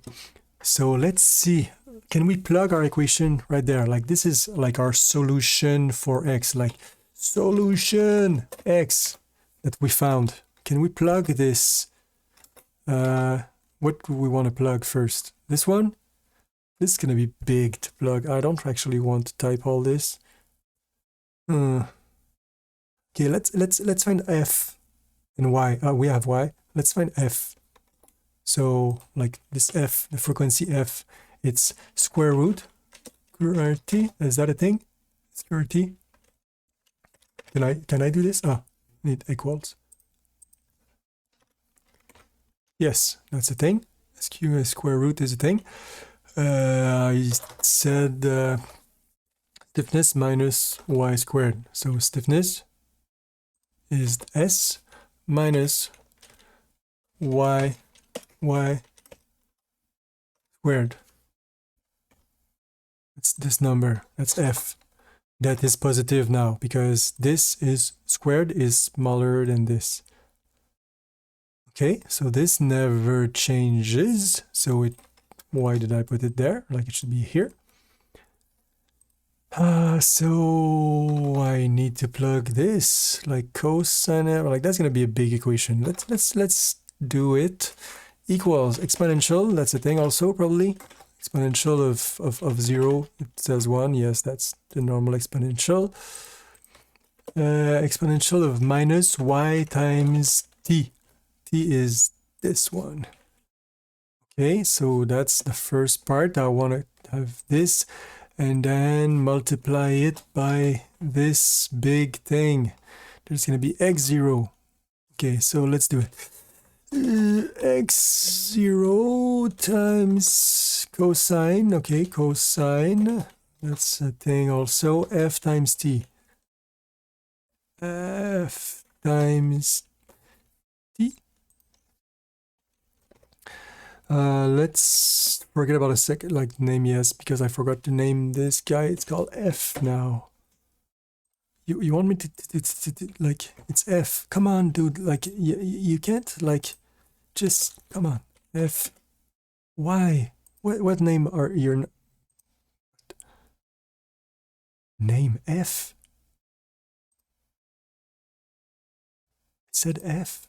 so let's see. Can we plug our equation right there? Like this is like our solution for x, like solution x that we found. Can we plug this? What do we want to plug first? This one? This is gonna be big to plug. I don't actually want to type all this. Okay, let's find f and y. We have y. Let's find f. So like this f, the frequency f, it's square root t. Is that a thing? Square t. Can I do this? Need equals. Yes, that's a thing. Square root is a thing. I said stiffness minus y squared. So stiffness is s minus y squared. It's this number. That's f. That is positive now because this is squared is smaller than this. Okay, so this never changes. So why did I put it there? Like it should be here. So I need to plug this, like cosine, like that's gonna be a big equation. Let's do it. Equals exponential, that's a thing also probably. Exponential of 0, it says 1, yes, that's the normal exponential. Exponential of minus y times t. T is this one. Okay, so that's the first part. I want to have this and then multiply it by this big thing. There's going to be x0. Okay, so let's do it. X0 times cosine. Okay, cosine. That's a thing also. F times t. F times t. Let's forget about a second, like name, yes, because I forgot to name this guy. It's called F now. You want me to like, it's F. Come on, dude. Like, you can't, like, just, come on. F. Why? What name are your... Name F? It said F.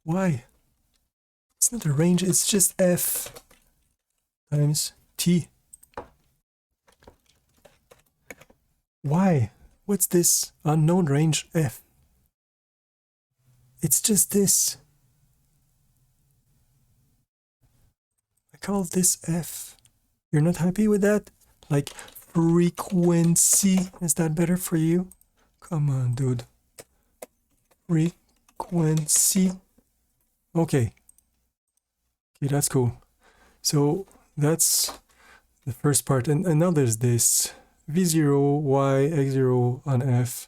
Why? It's not a range, it's just F. times t. Why? What's this unknown range f? It's just this. I call this f. You're not happy with that? Like frequency, is that better for you? Come on, dude. Frequency. Okay. Okay, that's cool. So that's the first part. And now there's this v0, y, x0 on f.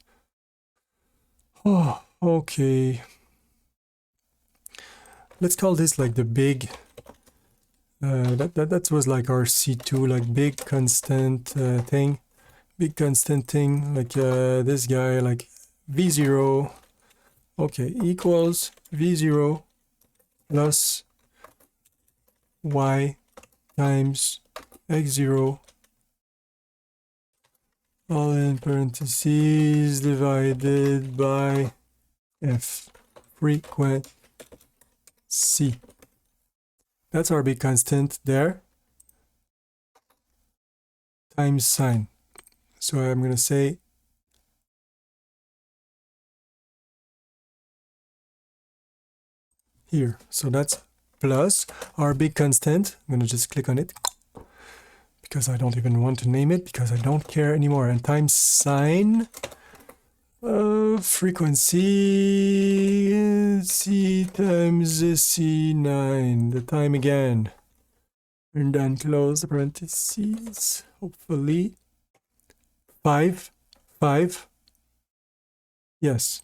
Oh, okay. Let's call this like the big, that was like our C2, like big constant thing. Big constant thing, like this guy, like v0, okay, equals v0 plus y times x0, all in parentheses, divided by f, frequency. That's our big constant there, times sine. So I'm going to say here. So that's plus our big constant. I'm going to just click on it because I don't even want to name it because I don't care anymore. And times sine frequency c times c9, the time again. And then close the parentheses, hopefully. 5. Yes.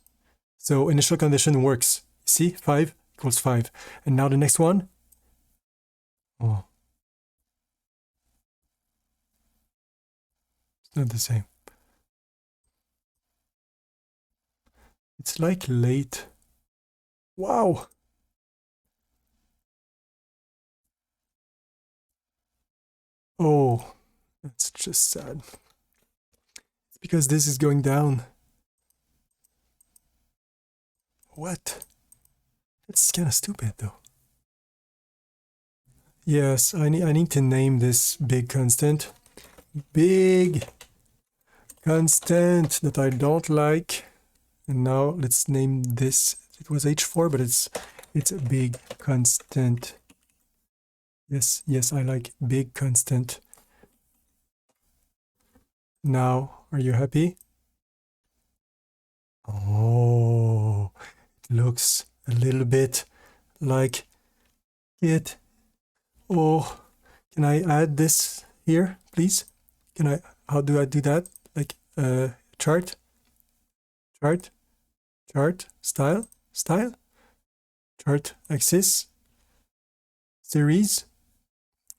So initial condition works. See, 5 equals 5. And now the next one. Oh. It's not the same. It's like late. Wow. Oh, that's just sad. It's because this is going down. What? It's kind of stupid though. Yes, I need to name this big constant. Big constant that I don't like. And now let's name this. It was h4, but it's a big constant. Yes, I like big constant. Now, are you happy? Oh, it looks a little bit like it. Oh, can I add this here, please? How do I do that? Like chart, style, chart axis, series,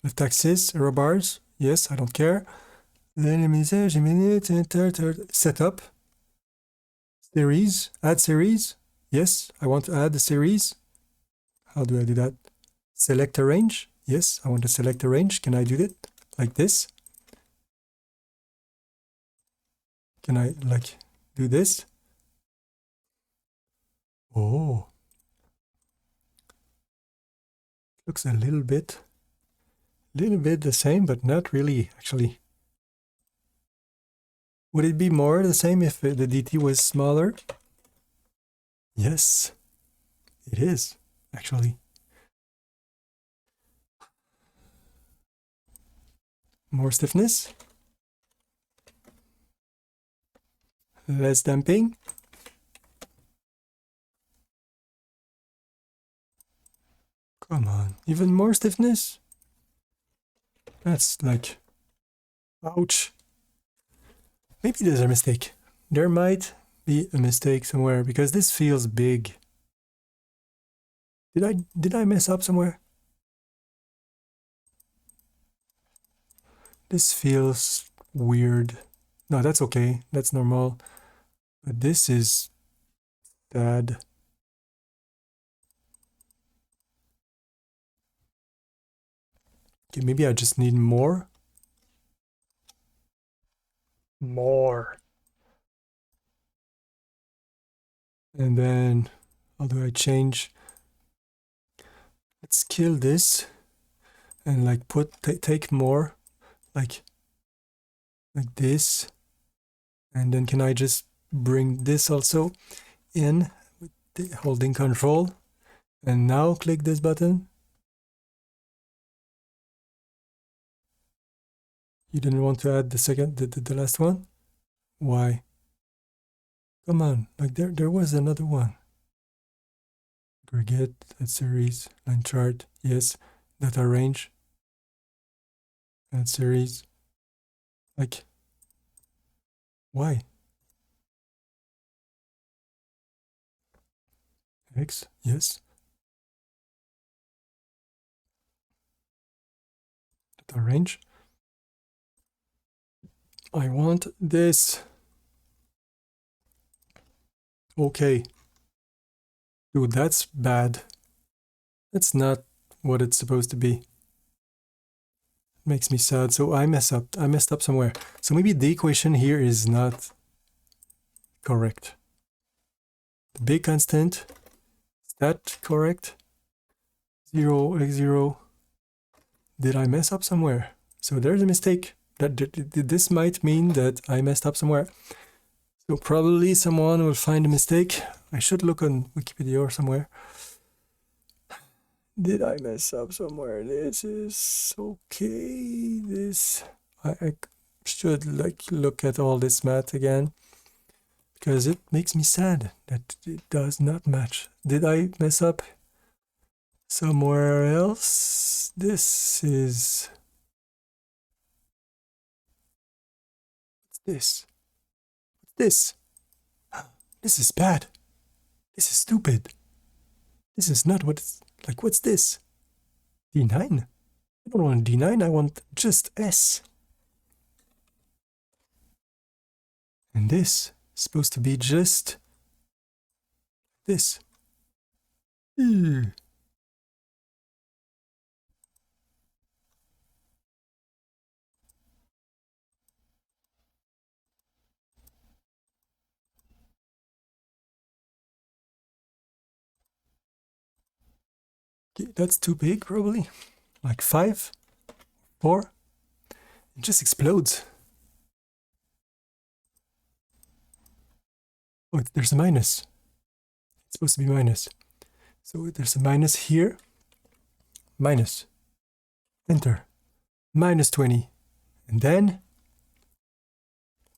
left axis, arrow bars. Yes, I don't care. Then setup, series, add series. Yes, I want to add the series. How do I do that? Select a range. Yes, I want to select a range. Can I do it like this? Can I like do this? Oh, looks a little bit the same, but not really actually. Would it be more the same if the dt was smaller? Yes, it is actually. More stiffness, less damping. Come on, even more stiffness? That's like, ouch. Maybe there's a mistake. There might be a mistake somewhere because this feels big. Did I mess up somewhere? This feels weird. No, that's okay. That's normal. But this is bad. Okay, maybe I just need more. And then how do I change? Let's kill this and like take more like this, and then can I just bring this also in with holding control, and now click this button. You didn't want to add the second, the last one? Why? Come on, like there was another one. Aggregate, add series, line chart, yes. Data range, add series. Like, why? X, yes. Data range. I want this. Okay. Dude, that's bad. That's not what it's supposed to be. Makes me sad. So I messed up somewhere. So maybe the equation here is not correct. The big constant, is that correct? 0 x0. Did I mess up somewhere? So there's a mistake. This might mean that I messed up somewhere. So probably someone will find a mistake. I should look on Wikipedia or somewhere. Did I mess up somewhere? This is okay. This I should like look at all this math again, because it makes me sad that it does not match. Did I mess up somewhere else? This is... What's this? What's this? This is bad. This is stupid. This is not what it's like. What's this? D9? I don't want D9. I want just S. And this is supposed to be just this. Ew. Okay, that's too big, probably. Like 5, 4. It just explodes. Oh, there's a minus. It's supposed to be minus. So there's a minus here. Minus. Enter. Minus 20. And then...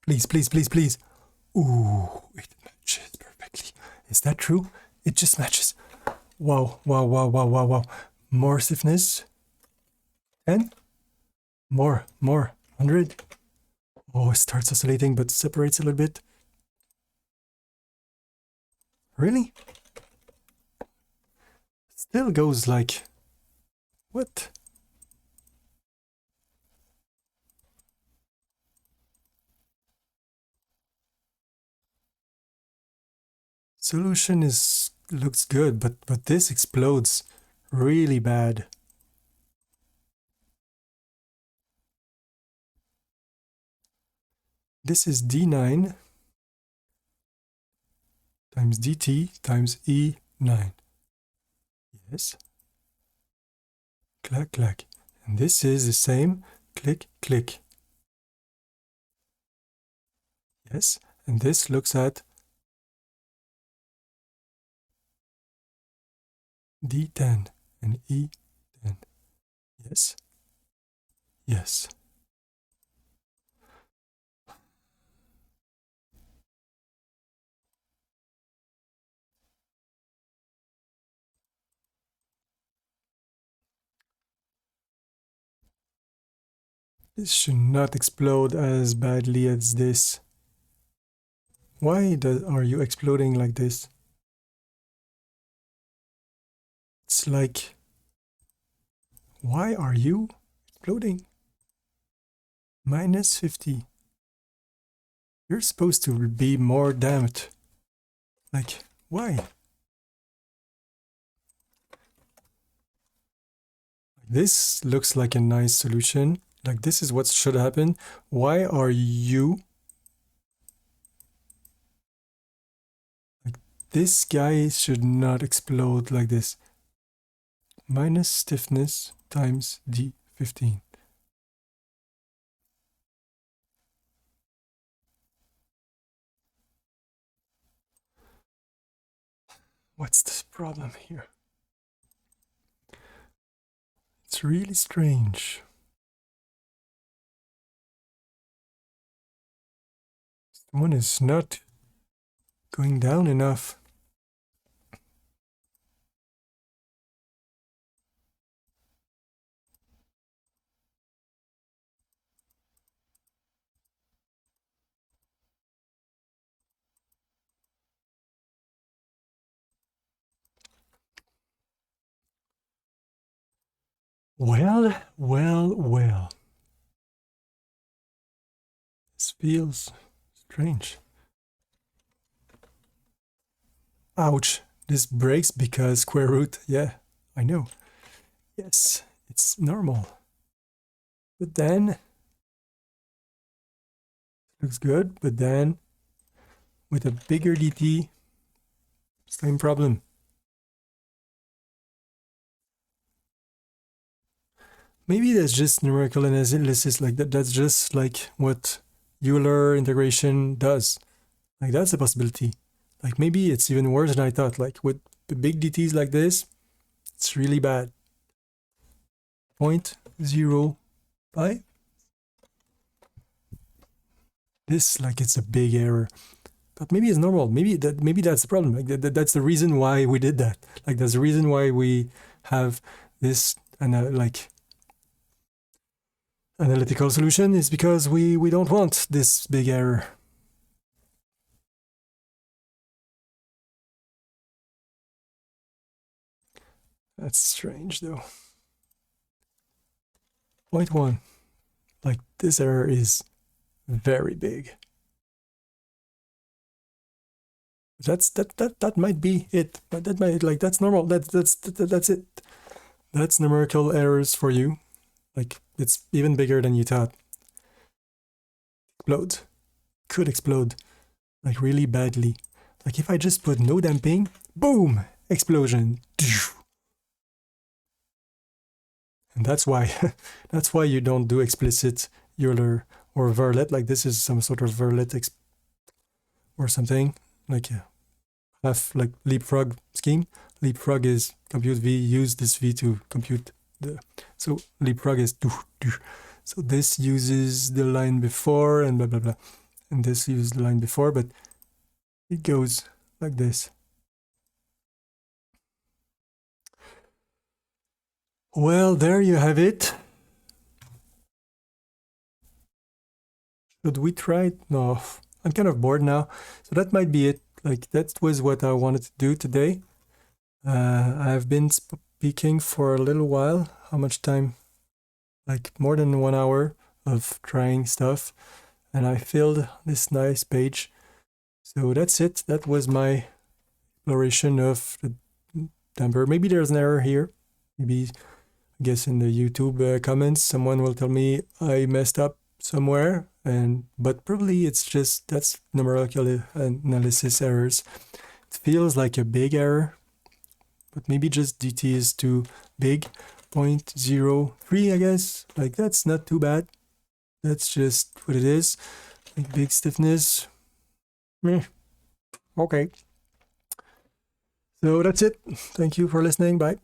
Please, please, please, please. Ooh, it matches perfectly. Is that true? It just matches. Wow, wow, wow, wow, wow, wow. More stiffness. 10. More. 100. Oh, it starts oscillating but separates a little bit. Really? Still goes like... What? Solution looks good, but this explodes really bad. This is D9 times dt times E9. Yes. Clack, clack. And this is the same. Click, click. Yes. And this looks at D10 and E10. Yes. Yes. This should not explode as badly as this. Why are you exploding like this? It's like... Why are you exploding? Minus 50. You're supposed to be more damped. Like, why? This looks like a nice solution. Like, this is what should happen. Why are you... Like, this guy should not explode like this. Minus stiffness times D15. What's this problem here? It's really strange. This one is not going down enough. Well. This feels strange. Ouch. This breaks because square root. Yeah, I know. Yes, it's normal. But then, looks good, but then with a bigger dt, same problem. Maybe that's just numerical analysis, like that's just like what Euler integration does. Like that's a possibility. Like maybe it's even worse than I thought. Like with the big DTs like this, it's really bad. 0.05. This, like, it's a big error. But maybe it's normal. Maybe that's the problem. Like that's the reason why we did that. Like that's the reason why we have this like analytical solution, is because we don't want this big error. That's strange though. 0.1. Like this error is very big. That might be it, but that might, like, that's normal. That's it. That's numerical errors for you. Like it's even bigger than you thought. Explode. Could explode, like really badly. Like if I just put no damping, boom, explosion. And that's why you don't do explicit Euler or Verlet. Like this is some sort of Verlet or something, like half like leapfrog scheme. Leapfrog is compute V, use this V to compute the, so leapfrog is so this uses the line before and blah blah blah, and this uses the line before, but it goes like this. Well, there you have it. Should we try it? No, I'm kind of bored now. So that might be it. Like that was what I wanted to do today. I've been speaking for a little while. How much time? Like more than 1 hour of trying stuff. And I filled this nice page. So that's it. That was my exploration of the damper. Maybe there's an error here. Maybe, I guess in the YouTube comments, someone will tell me I messed up somewhere, but probably it's just that's numerical analysis errors. It feels like a big error, but maybe just dt is too big. 0.03, I guess. Like that's not too bad. That's just what it is. Like big stiffness. Meh. Okay. So that's it. Thank you for listening. Bye.